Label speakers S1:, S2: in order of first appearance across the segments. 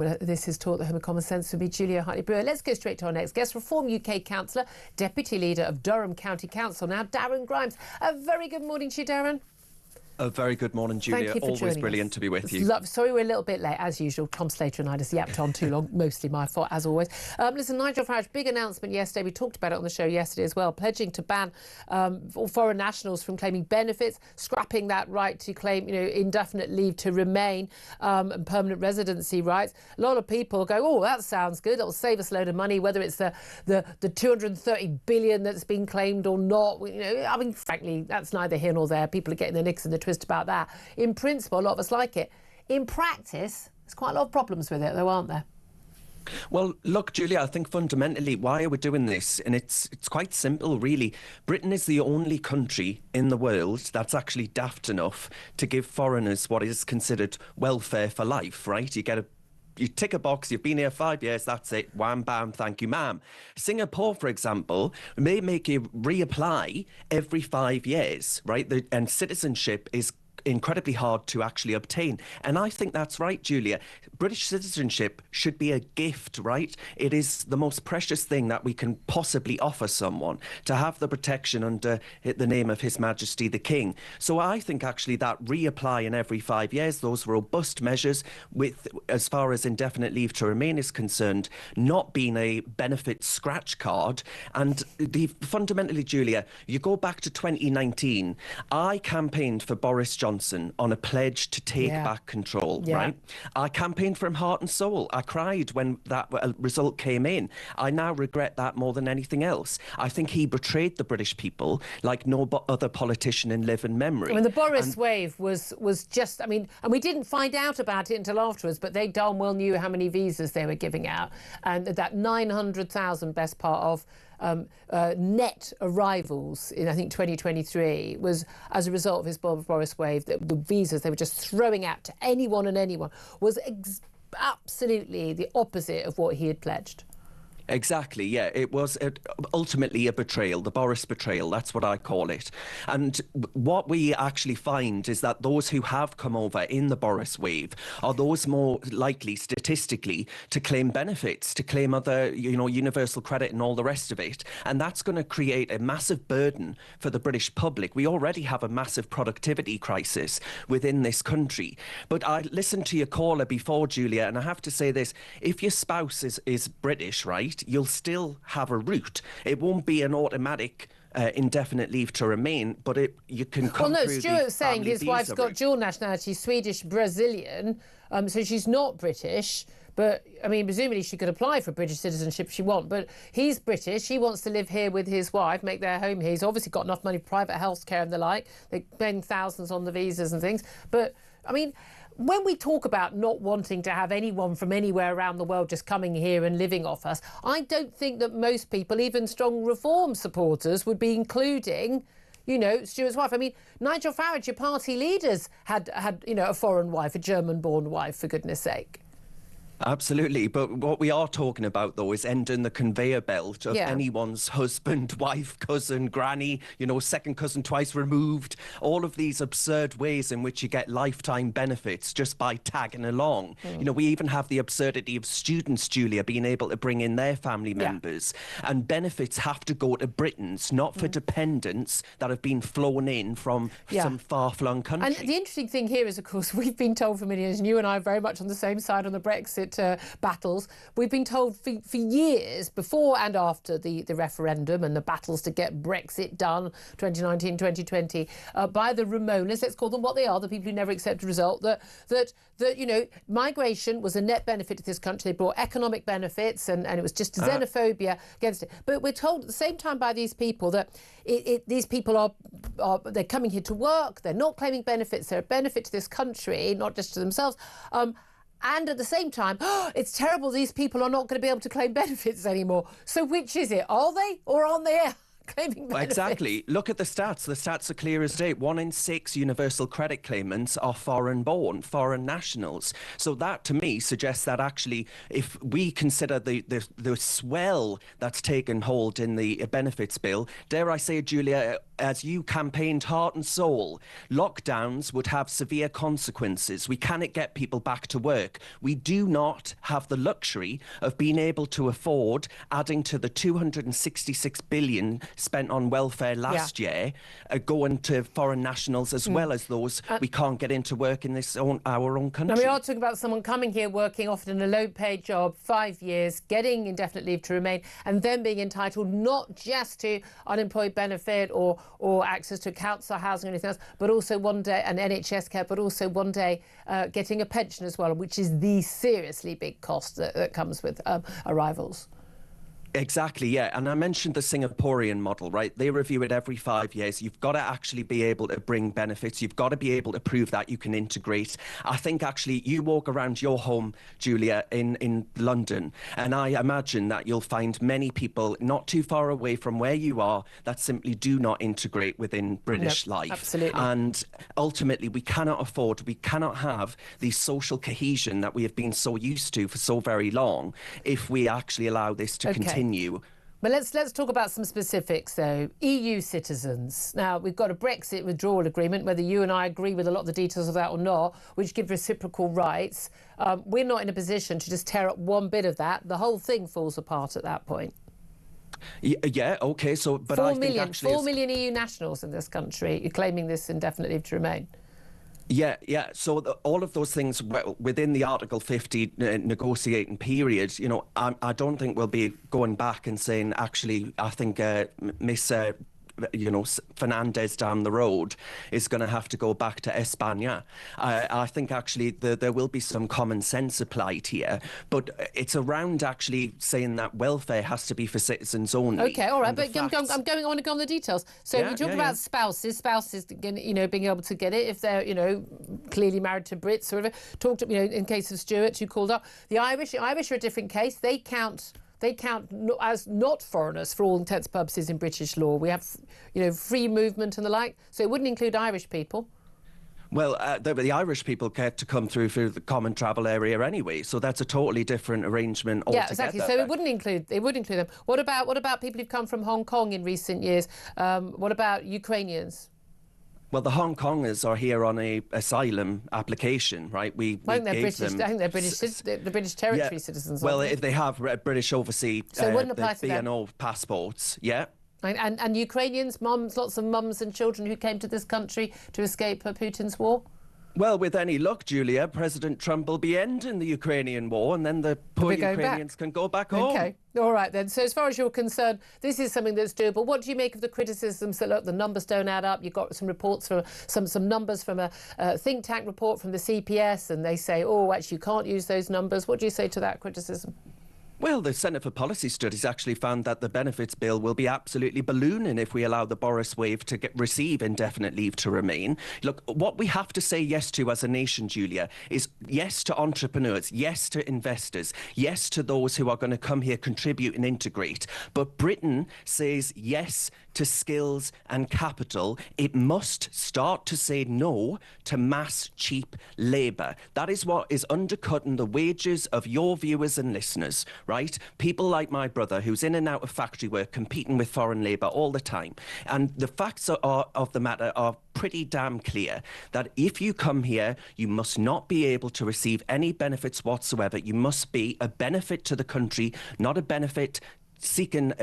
S1: Well, this is Talk the Home of Common Sense with me, Julia Hartley-Brewer. Let's go straight to our next guest, Reform UK councillor, Deputy Leader of Durham County Council, now Darren Grimes. A very good morning to you, Darren.
S2: A very good morning, Julia. Always brilliant to be with you.
S1: Sorry we're a little bit late, as usual. Tom Slater and I just yapped on too long, mostly my fault, as always. Listen, Nigel Farage, big announcement yesterday. We talked about it on the show yesterday as well, pledging to ban all foreign nationals from claiming benefits, scrapping that right to claim, indefinite leave to remain and permanent residency rights. A lot of people go, oh, that sounds good. It'll save us a load of money, whether it's the 230 billion that's been claimed or not. I mean, frankly, that's neither here nor there. People are getting their nicks in the twist about that. In principle, a lot of us like it. In practice, there's quite a lot of problems with it, though, aren't there?
S2: Well, look, Julia, I think fundamentally why are we doing this? And it's quite simple, really. Britain is the only country in the world that's actually daft enough to give foreigners what is considered welfare for life, right? You tick a box, you've been here 5 years, that's it, wham, bam, thank you, ma'am. Singapore, for example, may make you reapply every 5 years, right? And citizenship is incredibly hard to actually obtain. And I think that's right, Julia. British citizenship should be a gift, right? It is the most precious thing that we can possibly offer someone, to have the protection under the name of His Majesty the King. So I think actually that reapplying every 5 years, those robust measures with, as far as indefinite leave to remain is concerned, not being a benefit scratch card. And fundamentally, Julia, you go back to 2019, I campaigned for Boris Johnson on a pledge to take back control, right? I campaigned for him heart and soul. I cried when that result came in. I now regret that more than anything else. I think he betrayed the British people like no other politician in living memory.
S1: I mean, the Boris wave was just, and we didn't find out about it until afterwards, but they darn well knew how many visas they were giving out. And that 900,000, best part of net arrivals in, I think, 2023 was as a result of his Boris wave. The visas they were just throwing out to anyone and anyone was absolutely the opposite of what he had pledged.
S2: Exactly, yeah. It was ultimately a betrayal, the Boris betrayal, that's what I call it. And what we actually find is that those who have come over in the Boris wave are those more likely statistically to claim benefits, to claim other, universal credit and all the rest of it. And that's going to create a massive burden for the British public. We already have a massive productivity crisis within this country. But I listened to your caller before, Julia, and I have to say this, if your spouse is British, right, you'll still have a route. It won't be an automatic indefinite leave to remain, but you can come
S1: Well, no,
S2: through
S1: Stuart's saying his wife's got
S2: route.
S1: dual nationality, Swedish, Brazilian, so she's not British. But, presumably she could apply for British citizenship if she wants. But he's British. He wants to live here with his wife, make their home here. He's obviously got enough money for private health care and the like. They spend thousands on the visas and things. But, when we talk about not wanting to have anyone from anywhere around the world just coming here and living off us, I don't think that most people, even strong reform supporters, would be including Stuart's wife. Nigel Farage, your party leaders, had a foreign wife, a German-born wife, for goodness sake.
S2: Absolutely. But what we are talking about, though, is ending the conveyor belt of anyone's husband, wife, cousin, granny, second cousin twice removed, all of these absurd ways in which you get lifetime benefits just by tagging along. We even have the absurdity of students, Julia, being able to bring in their family members. And benefits have to go to Britons, not for dependents that have been flown in from some far-flung country.
S1: And the interesting thing here is, of course, we've been told for many years, and you and I are very much on the same side on the Brexit battles. We've been told for years, before and after the referendum and the battles to get Brexit done, 2019, 2020, by the Ramonas, let's call them what they are, the people who never accept a result, that migration was a net benefit to this country. They brought economic benefits and it was just xenophobia against it. But we're told at the same time by these people that these people they're coming here to work, they're not claiming benefits, they're a benefit to this country, not just to themselves. And at the same time, it's terrible, these people are not going to be able to claim benefits anymore. So which is it? Are they or aren't they claiming benefits?
S2: Exactly. Look at the stats. The stats are clear as day. 1 in 6 universal credit claimants are foreign-born, foreign nationals. So that, to me, suggests that actually, if we consider the swell that's taken hold in the benefits bill, dare I say, Julia, as you campaigned heart and soul, lockdowns would have severe consequences. We cannot get people back to work. We do not have the luxury of being able to afford adding to the 266 billion spent on welfare last year, going to foreign nationals as well as those we can't get into work in our own country.
S1: Now, we are talking about someone coming here, working often in a low-paid job, 5 years, getting indefinite leave to remain, and then being entitled not just to unemployed benefit or access to council housing or anything else, but also one day, and NHS care, but also one day getting a pension as well, which is the seriously big cost that comes with arrivals.
S2: Exactly, yeah. And I mentioned the Singaporean model, right? They review it every 5 years. You've got to actually be able to bring benefits. You've got to be able to prove that you can integrate. I think actually you walk around your home, Julia, in London, and I imagine that you'll find many people not too far away from where you are that simply do not integrate within British life.
S1: Absolutely.
S2: And ultimately, we cannot have the social cohesion that we have been so used to for so very long if we actually allow this to continue.
S1: But let's talk about some specifics, though. EU citizens. Now, we've got a Brexit withdrawal agreement, whether you and I agree with a lot of the details of that or not, which give reciprocal rights. We're not in a position to just tear up one bit of that. The whole thing falls apart at that point.
S2: Yeah, OK, so... but
S1: 4
S2: I think
S1: million,
S2: actually
S1: 4 million EU nationals in this country are claiming this indefinite leave to remain.
S2: Yeah. So all of those things within the Article 50 negotiating period, you know, I don't think we'll be going back and saying, actually, I think Miss Fernandez down the road is going to have to go back to España. I think actually there will be some common sense applied here, but it's around actually saying that welfare has to be for citizens only.
S1: Okay, all right, but I want to go on the details. So we talked about spouses, being able to get it if they're, clearly married to Brits or whatever. Talked, in case of Stuart, you called up. The Irish are a different case. They count as not foreigners for all intents and purposes in British law. We have, free movement and the like. So it wouldn't include Irish people.
S2: Well, the Irish people get to come through the common travel area anyway, so that's a totally different arrangement altogether.
S1: Yeah, exactly. So it would include them. What about people who've come from Hong Kong in recent years? What about Ukrainians?
S2: Well, the Hong Kongers are here on a asylum application, right? I think they're
S1: British territory citizens.
S2: Well, if they have British overseas BNO passports, yeah.
S1: And Ukrainians, lots of mums and children who came to this country to escape Putin's war?
S2: Well, with any luck, Julia, President Trump will be ending the Ukrainian war, and then the poor Ukrainians can go back home.
S1: OK, all right then. So as far as you're concerned, this is something that's doable. What do you make of the criticisms that, look, the numbers don't add up? You've got some reports from some numbers from a think tank report from the CPS, and they say, oh, actually, you can't use those numbers. What do you say to that criticism?
S2: Well, the Centre for Policy Studies actually found that the benefits bill will be absolutely ballooning if we allow the Boris wave to receive indefinite leave to remain. Look, what we have to say yes to as a nation, Julia, is yes to entrepreneurs, yes to investors, yes to those who are going to come here, contribute and integrate. But Britain says yes to skills and capital. It must start to say no to mass, cheap labour. That is what is undercutting the wages of your viewers and listeners, right? People like my brother, who's in and out of factory work, competing with foreign labour all the time. And the facts of the matter are pretty damn clear, that if you come here, you must not be able to receive any benefits whatsoever. You must be a benefit to the country, not a benefit seeking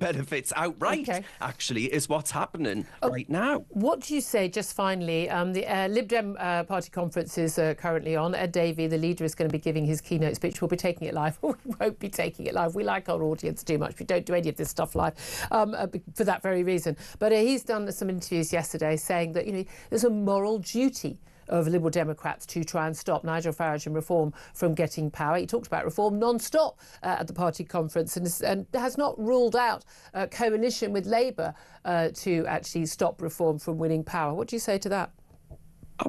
S2: benefits outright, actually, is what's happening right now.
S1: What do you say, just finally, the Lib Dem party conference is currently on. Ed Davey, the leader, is going to be giving his keynote speech. We'll be taking it live. We won't be taking it live. We like our audience too much. We don't do any of this stuff live for that very reason. But he's done some interviews yesterday saying that, there's a moral duty of Liberal Democrats to try and stop Nigel Farage and Reform from getting power. He talked about Reform non-stop at the party conference and has not ruled out a coalition with Labour to actually stop Reform from winning power. What do you say to that?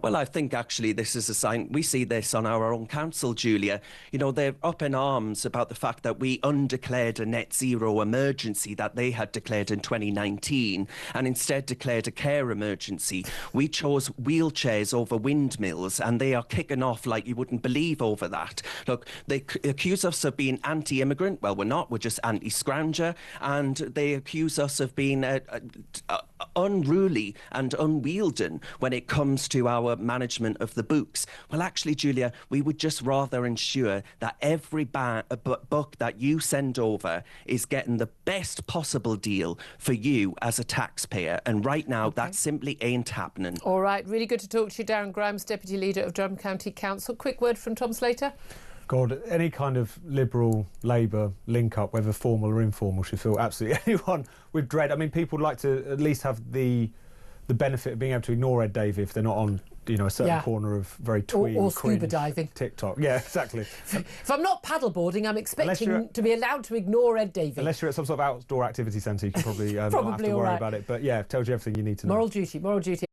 S2: Well, I think actually this is a sign. We see this on our own council, Julia. They're up in arms about the fact that we undeclared a net zero emergency that they had declared in 2019 and instead declared a care emergency. We chose wheelchairs over windmills, and they are kicking off like you wouldn't believe over that. Look, they accuse us of being anti-immigrant. Well, we're not. We're just anti-scrounger. And they accuse us of being unruly and unwieldy when it comes to our management of the books. Well, actually, Julia, we would just rather ensure that every book that you send over is getting the best possible deal for you as a taxpayer. And right now, that simply ain't happening.
S1: All right, really good to talk to you, Darren Grimes, Deputy Leader of Durham County Council. Quick word from Tom Slater.
S3: God, any kind of Liberal Labour link-up, whether formal or informal, should fill absolutely anyone with dread. I mean, people would like to at least have the benefit of being able to ignore Ed Davey if they're not on, you know, a certain corner of very twee
S1: or scuba diving.
S3: TikTok. Yeah, exactly.
S1: If I'm not paddleboarding, I'm expecting to be allowed to ignore Ed Davey.
S3: Unless you're at some sort of outdoor activity centre, you can probably not have to worry about it. But yeah, it tells you everything you need to know.
S1: Moral duty.